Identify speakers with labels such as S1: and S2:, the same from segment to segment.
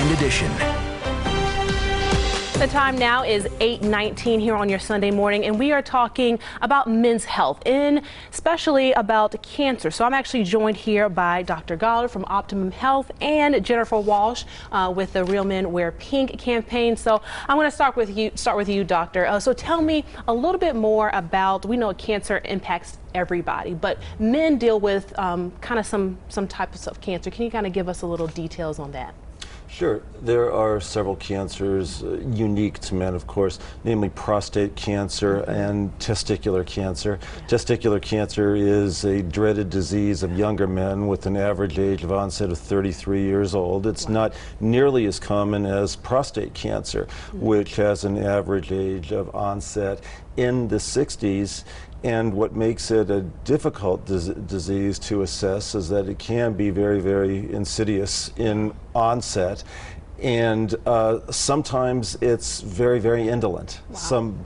S1: Weekend Edition.
S2: The time now is 8:19 here on your Sunday morning, and we are talking about men's health, and especially about cancer. So I'm actually joined here by Dr. Goddard from Optimum Health and Jennifer Walsh with the Real Men Wear Pink campaign. So I want to start with you, Doctor. So tell me a little bit more about, we know cancer impacts everybody, but men deal with kind of some types of cancer. Can you kind of give us a little details on that?
S3: Sure. There are several cancers unique to men, of course, namely prostate cancer and testicular cancer. Testicular cancer is a dreaded disease of younger men with an average age of onset of 33 years old. It's not nearly as common as prostate cancer, which has an average age of onset in the 60s. And what makes it a difficult disease to assess is that it can be very, very insidious in onset. And sometimes it's very, very indolent. Wow. Some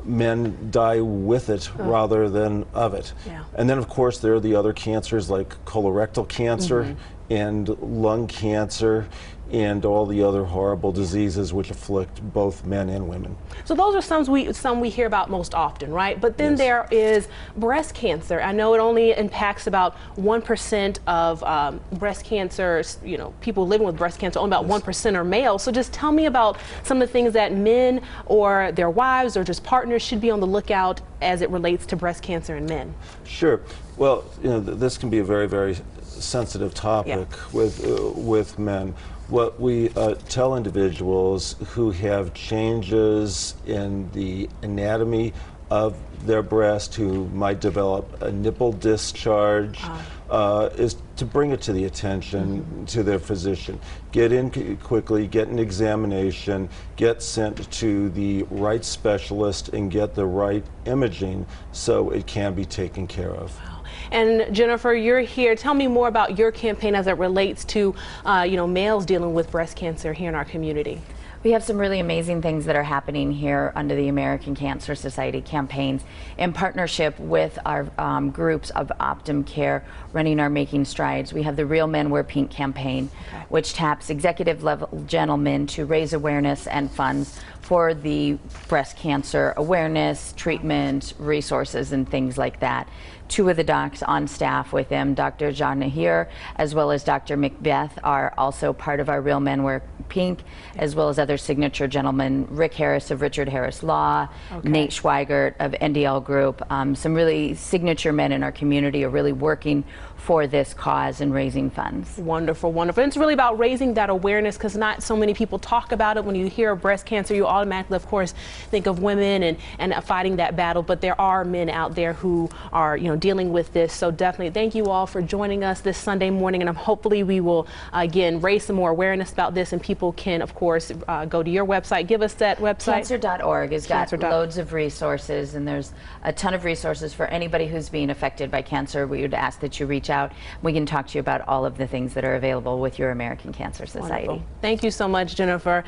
S3: men die with it rather than of it. Yeah. And then, of course, there are the other cancers like colorectal cancer and lung cancer and all the other horrible diseases which afflict both men and women. So
S2: those are some we hear about most often, right? But then there is breast cancer. I know it only impacts about 1% of breast cancer, people living with breast cancer, only about 1% are male. So just tell me about some of the things that men or their wives or just partners should be on the lookout as it relates to breast cancer in men.
S3: Sure. Well, this can be a very, very sensitive topic with men. What we tell individuals who have changes in the anatomy of their breast, who might develop a nipple discharge, is to bring it to the attention to their physician. Get in quickly, get an examination, get sent to the right specialist, and get the right imaging so it can be taken care of.
S2: Wow. And Jennifer, you're here. Tell me more about your campaign as it relates to, males dealing with breast cancer here in our community.
S4: We have some really amazing things that are happening here under the American Cancer Society campaigns in partnership with our groups of Optum Care running our Making Strides. We have the Real Men Wear Pink campaign, which taps executive level gentlemen to raise awareness and funds for the breast cancer awareness, treatment, resources, and things like that. Two of the docs on staff with them, Dr. John Nahir as well as Dr. Macbeth, are also part of our Real Men Wear Pink, as well as other signature gentlemen, Rick Harris of Richard Harris Law, Nate Schweigert of NDL Group. Some really signature men in our community are really working for this cause and raising funds.
S2: Wonderful, wonderful. And it's really about raising that awareness, because not so many people talk about it. When you hear of breast cancer, you automatically, of course, think of women and fighting that battle, but there are men out there who are, dealing with this. So definitely thank you all for joining us this Sunday morning, and hopefully we will, again, raise some more awareness about this, and people can, of course, go to your website. Give us that website.
S4: Cancer.org has got loads of resources, and there's a ton of resources for anybody who's being affected by cancer. We would ask that you reach out. We can talk to you about all of the things that are available with your American Cancer Society.
S2: Wonderful. Thank you so much, Jennifer.